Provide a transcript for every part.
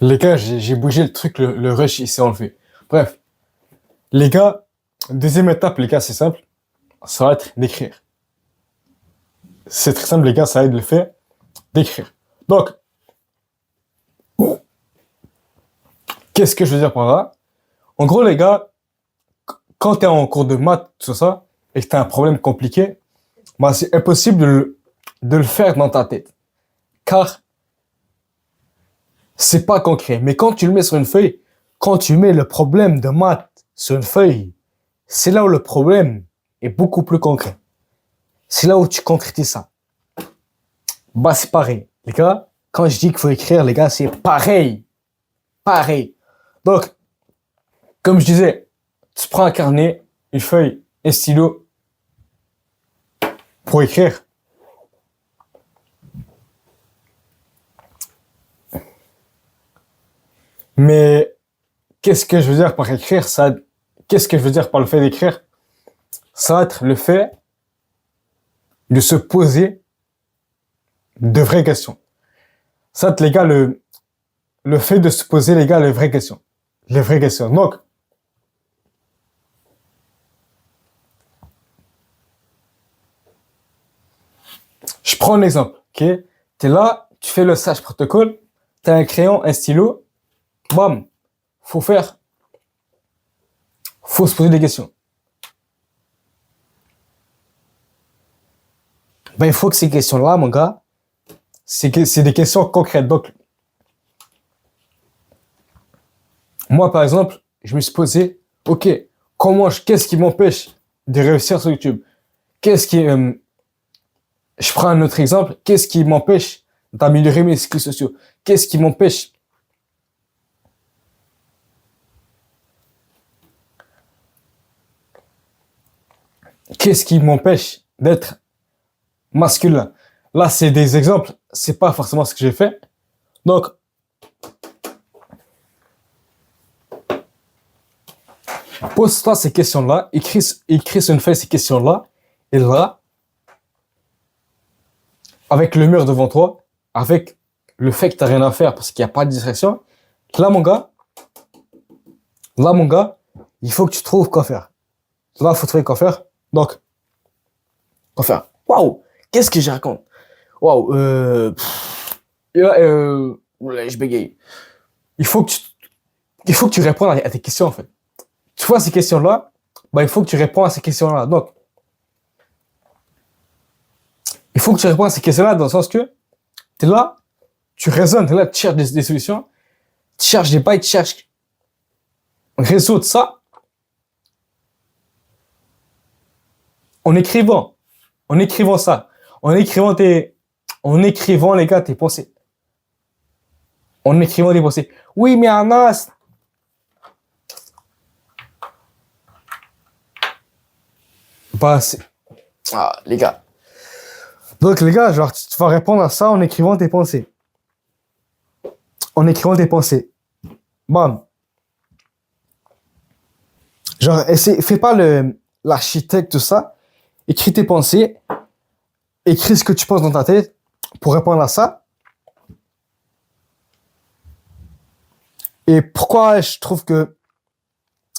Les gars, j'ai bougé le truc, le rush, il s'est enlevé. Bref, les gars, deuxième étape, les gars, c'est simple. Ça va être d'écrire. C'est très simple, les gars, ça va être le fait d'écrire. Donc, qu'est-ce que je veux dire par là? En gros, les gars, quand tu es en cours de maths, tout ça, et que tu as un problème compliqué, bah, c'est impossible de le faire dans ta tête. Car c'est pas concret. Mais quand tu le mets sur une feuille, quand tu mets le problème de maths sur une feuille, c'est là où le problème est beaucoup plus concret. C'est là où tu concrétises ça. Bah, c'est pareil. Les gars, quand je dis qu'il faut écrire, les gars, c'est pareil. Pareil. Donc, comme je disais, tu prends un carnet, une feuille, un stylo pour écrire. Mais qu'est-ce que je veux dire par écrire ça? Qu'est-ce que je veux dire par le fait d'écrire? Ça va être le fait de se poser de vraies questions. Ça va être, les gars, le fait de se poser, les gars, les vraies questions. Les vraies questions. Donc, je prends un exemple, ok? T'es là, tu fais le sage protocole, t'as un crayon, un stylo, bam, faut se poser des questions. Ben, il faut que ces questions-là, mon gars, c'est des questions concrètes. Donc, moi, par exemple, je me suis posé, ok, qu'est-ce qui m'empêche de réussir sur YouTube? Je prends un autre exemple, qu'est-ce qui m'empêche d'améliorer mes skills sociaux? Qu'est-ce qui m'empêche d'être masculin? Là, c'est des exemples, c'est pas forcément ce que j'ai fait. Donc, pose-toi ces questions-là, écris sur une feuille ces questions-là, et là, avec le mur devant toi, avec le fait que t'as rien à faire parce qu'il n'y a pas de distraction, là, mon gars, il faut que tu trouves quoi faire. Là, il faut trouver quoi faire. Donc, quoi faire? Waouh! Qu'est-ce que je raconte? Waouh! Je bégaye. Il faut que tu répondes à tes questions, en fait. Tu vois ces questions-là, bah, il faut que tu réponds à ces questions-là. Donc, il faut que tu réponds à ces questions-là dans le sens que tu es là, tu raisonnes, tu es là, tu cherches des solutions, tu cherches des bails, tu cherches résoudre ça en écrivant ça, en écrivant les gars tes pensées, en écrivant des pensées. Oui, mais Anas, bah c'est les gars. Donc les gars, genre tu vas répondre à ça en écrivant tes pensées. En écrivant tes pensées. Bam. Genre fais pas l'architecte tout ça. Écris tes pensées. Écris ce que tu penses dans ta tête pour répondre à ça. Et pourquoi je trouve que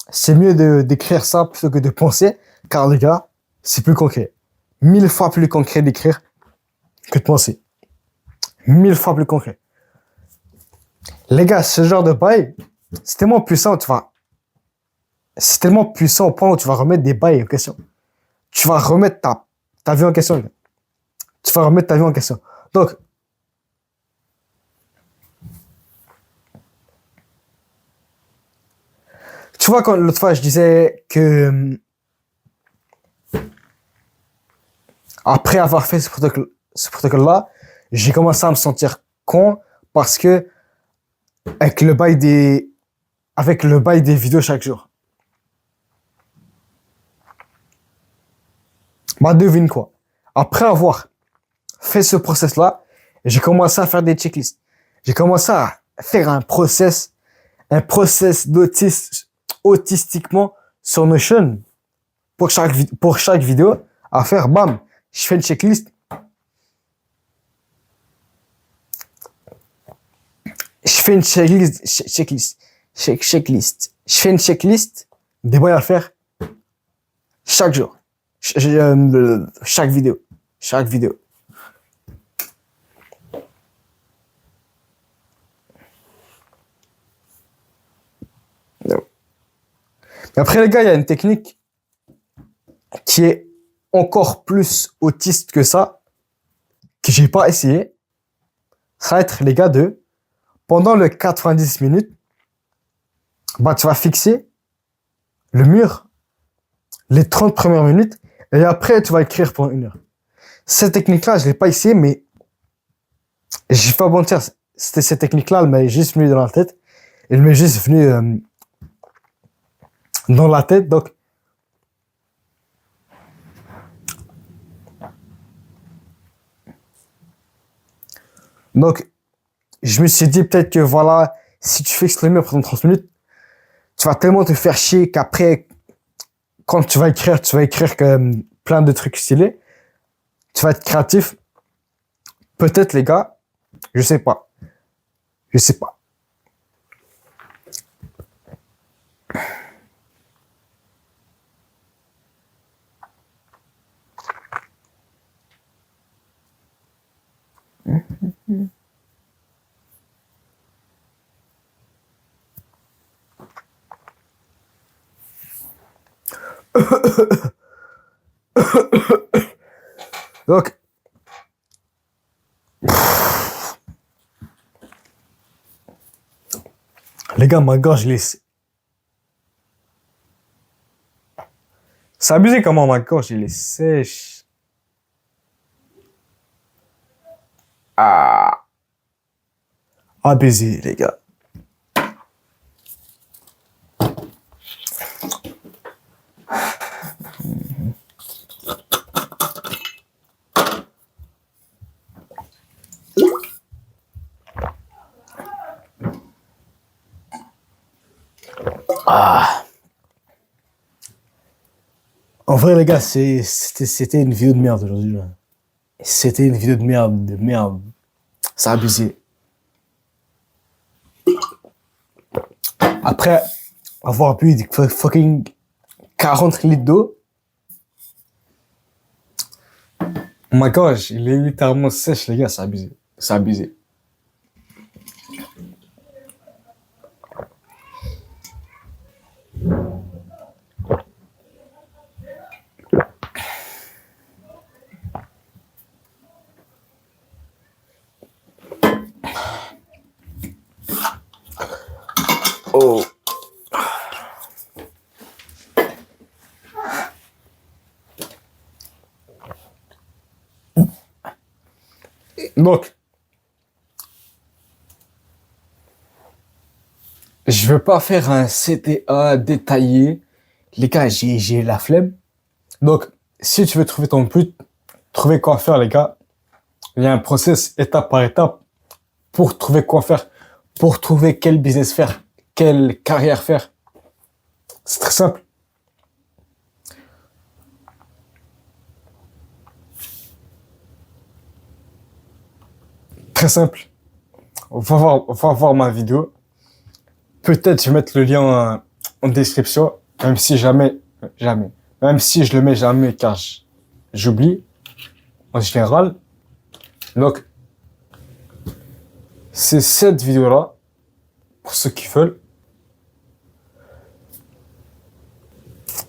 c'est mieux d'écrire ça plutôt que de penser? Car les gars, c'est plus concret. 1000 fois plus concret d'écrire que de penser. 1000 fois plus concret. Les gars, ce genre de bail, c'est tellement puissant, c'est tellement puissant au point où tu vas remettre des bails en question. Tu vas remettre ta vie en question, les gars. Tu vas remettre ta vie en question. Donc, tu vois, quand l'autre fois, je disais que après avoir fait ce protocole-là, j'ai commencé à me sentir con parce que avec le bail des vidéos chaque jour. Bah, devine quoi. Après avoir fait ce process-là, j'ai commencé à faire des checklists. J'ai commencé à faire un process autistiquement sur Notion pour chaque vidéo à faire, bam, je fais une checklist. Je fais une checklist. Je fais une checklist des moyens à faire chaque jour. Chaque vidéo. Chaque vidéo. Après, les gars, il y a une technique qui est encore plus autiste que ça, que j'ai pas essayé. Ça va être, les gars, pendant le 90 minutes, bah, tu vas fixer le mur les 30 premières minutes et après, tu vas écrire pendant 1 heure. Cette technique-là, je l'ai pas essayé, mais j'ai pas mentir. C'était cette technique-là, elle m'est juste venue dans la tête. Elle m'est juste venue dans la tête, donc, je me suis dit peut-être que voilà, si tu fixes le mur pendant 30 minutes, tu vas tellement te faire chier qu'après, quand tu vas écrire comme plein de trucs stylés. Tu vas être créatif. Peut-être, les gars, je sais pas. Je sais pas. Donc, les gars, ma gorge, c'est abusé comment ma gorge, il est sèche. Ah, abusé, les gars. Ah. En vrai, les gars, c'était une vidéo de merde aujourd'hui. Là. C'était une vidéo de merde. C'est abusé. Après avoir bu du fucking 40 litres d'eau, ma gorge, il est littéralement sèche, les gars, c'est abusé. C'est abusé. Oh. Donc, je veux pas faire un CTA détaillé. Les gars, j'ai la flemme. Donc, si tu veux trouver ton but, trouver quoi faire, les gars, il y a un process étape par étape pour trouver quoi faire, pour trouver quel business faire, quelle carrière faire. C'est très simple. Très simple. Va voir ma vidéo. Peut-être je vais mettre le lien en description, même si jamais. Même si je le mets jamais car j'oublie en général. Donc, c'est cette vidéo-là, pour ceux qui veulent.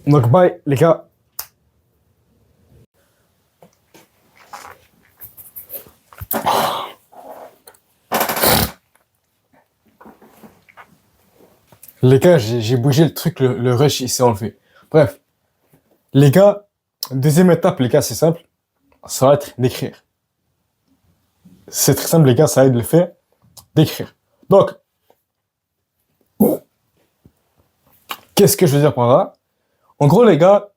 Donc, bye les gars. Les gars, j'ai bougé le truc, le rush, il s'est enlevé. Bref. Les gars, deuxième étape, les gars, c'est simple. Ça va être d'écrire. C'est très simple, les gars, ça va être le fait d'écrire. Donc, qu'est-ce que je veux dire par là? En gros, les gars,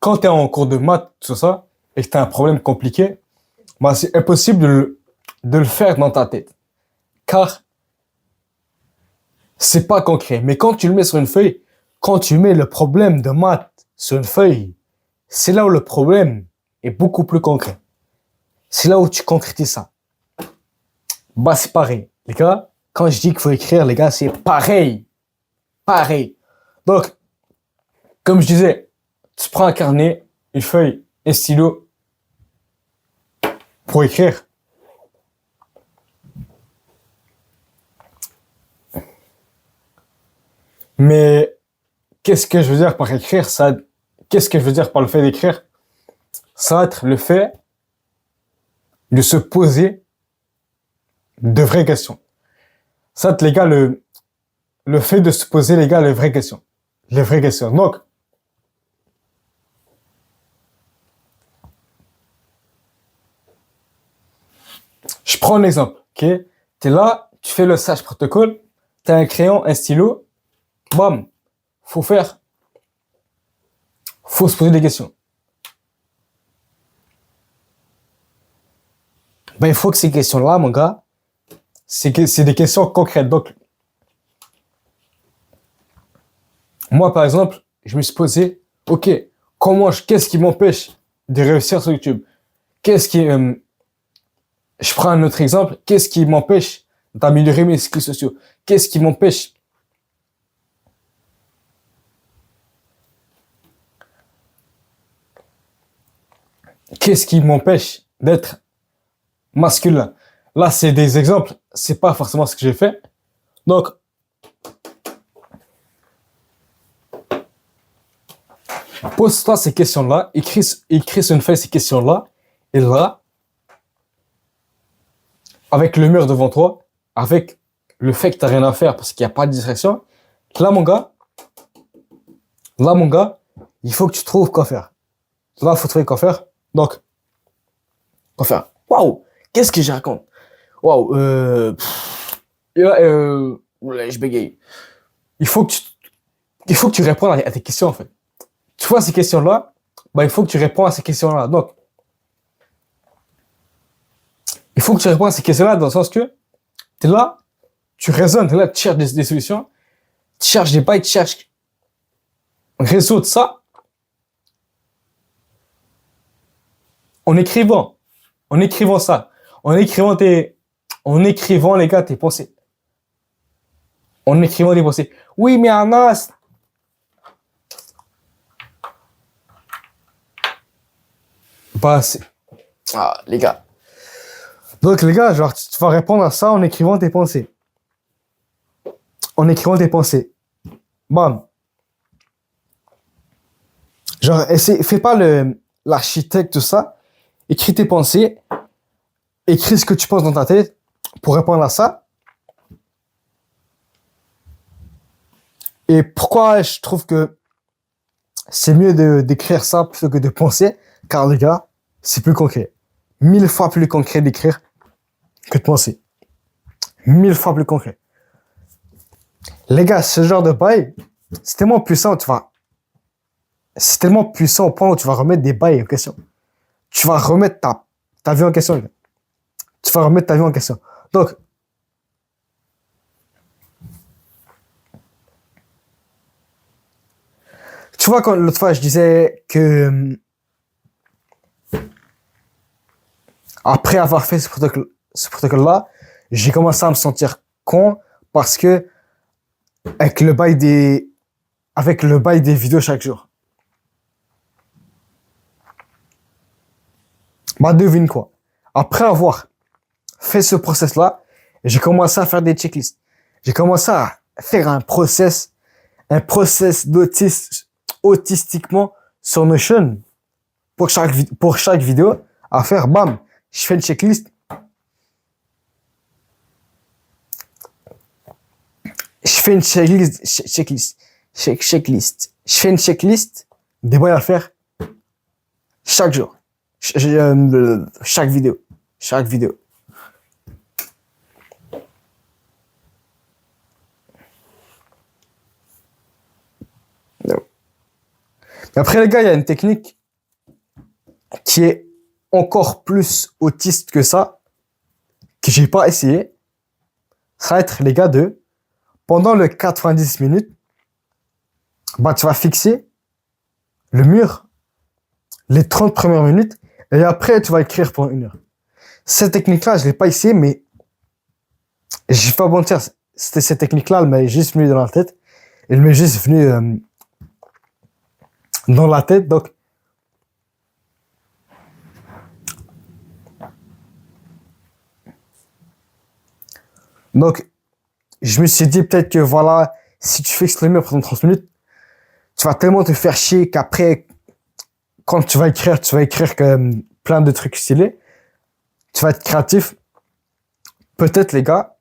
quand tu es en cours de maths, tout ça, et que tu as un problème compliqué, bah, c'est impossible de le faire dans ta tête. Car c'est pas concret. Mais quand tu le mets sur une feuille, quand tu mets le problème de maths sur une feuille, c'est là où le problème est beaucoup plus concret. C'est là où tu concrétises ça. Bah, c'est pareil. Les gars, quand je dis qu'il faut écrire, les gars, c'est pareil. Pareil. Donc, comme je disais, tu prends un carnet, une feuille, un stylo pour écrire. Mais qu'est-ce que je veux dire par écrire ça? Qu'est-ce que je veux dire par le fait d'écrire? Ça va être le fait de se poser de vraies questions. Ça va être, les gars, le fait de se poser, les gars, les vraies questions. Les vraies questions. Donc, je prends un exemple, ok? T'es là, tu fais le sage protocole, t'as un crayon, un stylo, bam, faut se poser des questions. Ben, il faut que ces questions-là, mon gars, c'est des questions concrètes. Donc, moi, par exemple, je me suis posé, ok, qu'est-ce qui m'empêche de réussir sur YouTube? Je prends un autre exemple, qu'est-ce qui m'empêche d'améliorer mes skills sociaux? Qu'est-ce qui m'empêche d'être masculin? Là, c'est des exemples, c'est pas forcément ce que j'ai fait. Donc, pose-toi ces questions-là, écris sur une feuille ces questions-là, et là, avec le mur devant toi, avec le fait que t'as rien à faire parce qu'il n'y a pas de distraction, là, mon gars, il faut que tu trouves quoi faire. Là, il faut trouver quoi faire. Donc, quoi faire? Waouh! Qu'est-ce que je raconte? Waouh! Je bégaye. Il faut que tu répondes à tes questions, en fait. Tu vois ces questions-là, bah, il faut que tu réponds à ces questions-là. Donc, il faut que tu réponds à ces questions-là dans le sens que tu es là, tu raisonnes, tu es là, tu cherches des solutions, tu cherches des bails, tu cherches résoudre ça en écrivant ça, en écrivant les gars, tes pensées. En écrivant des pensées. Oui, mais Anas, bah, les gars. Donc, les gars, genre, tu vas répondre à ça en écrivant tes pensées. En écrivant tes pensées. Bam. Genre, fais pas l'architecte, tout ça. Écris tes pensées. Écris ce que tu penses dans ta tête pour répondre à ça. Et pourquoi je trouve que c'est mieux d'écrire ça plutôt que de penser? Car, les gars, c'est plus concret. 1000 fois plus concret d'écrire que de penser. 1000 fois plus concret. Les gars, ce genre de bail, c'est tellement puissant, c'est tellement puissant au point où tu vas remettre des bails en question. Tu vas remettre ta vie en question, les gars. Tu vas remettre ta vie en question. Donc, tu vois, quand l'autre fois, je disais que après avoir fait ce protocole-là, j'ai commencé à me sentir con parce que avec le bail des vidéos chaque jour. Bah, devine quoi. Après avoir fait ce process-là, j'ai commencé à faire des checklists. J'ai commencé à faire un process autistiquement sur Notion pour chaque vidéo à faire, bam, je fais une checklist. Je fais une checklist. Je fais une checklist des bails à faire chaque jour. Chaque vidéo. Après, les gars, il y a une technique qui est encore plus autiste que ça, que j'ai pas essayé. Ça va être, les gars, pendant le 90 minutes, bah, tu vas fixer le mur les 30 premières minutes et après, tu vas écrire pendant 1 heure. Cette technique-là, je l'ai pas essayé, mais Je vais pas mentir, c'était cette technique-là, elle m'est juste venue dans la tête. Elle m'est juste venue dans la tête. Donc, je me suis dit peut-être que voilà, si tu fixes le mur pendant 30 minutes, tu vas tellement te faire chier qu'après, quand tu vas écrire comme plein de trucs stylés. Tu vas être créatif. Peut-être, les gars,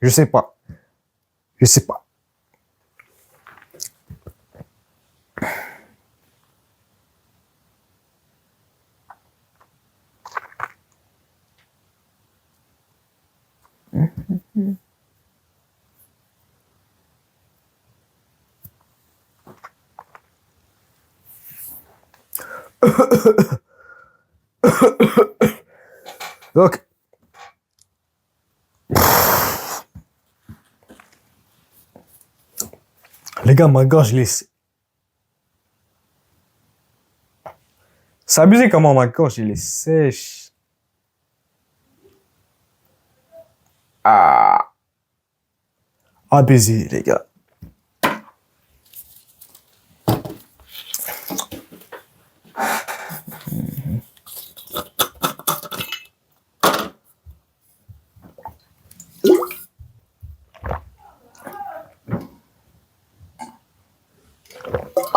je sais pas. Je sais pas. Donc, les gars, ma gorge, c'est abusé comment ma gorge, il est sèche. Ah, abusé, les gars.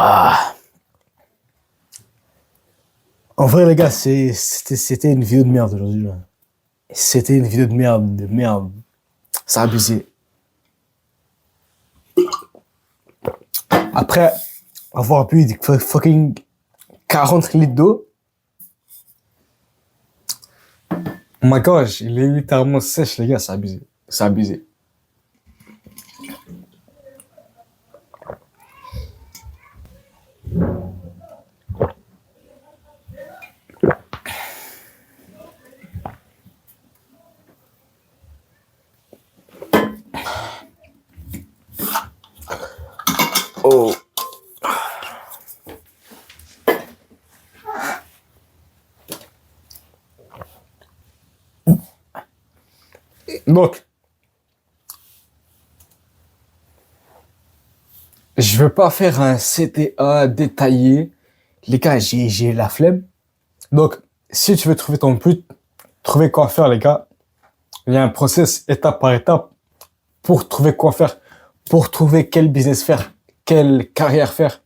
Ah. En vrai, les gars, c'était une vidéo de merde aujourd'hui. Là. C'était une vidéo de merde, de merde. C'est abusé. Après avoir bu des fucking 40 litres d'eau, ma gorge, il est littéralement sèche, les gars, c'est abusé. C'est abusé. Oh. Donc, je veux pas faire un CTA détaillé. Les gars, j'ai la flemme. Donc, si tu veux trouver ton but, trouver quoi faire, les gars, il y a un process étape par étape pour trouver quoi faire, pour trouver quel business faire, quelle carrière faire.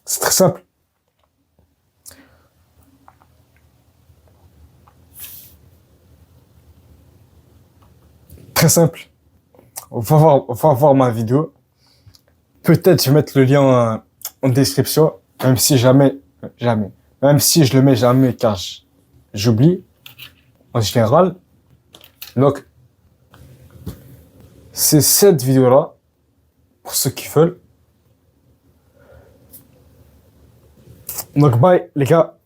C'est très simple. Très simple. On va voir ma vidéo. Peut-être je vais mettre le lien en description, même si jamais. Même si je le mets jamais car j'oublie en général. Donc, c'est cette vidéo-là, pour ceux qui veulent. Donc, bye les gars.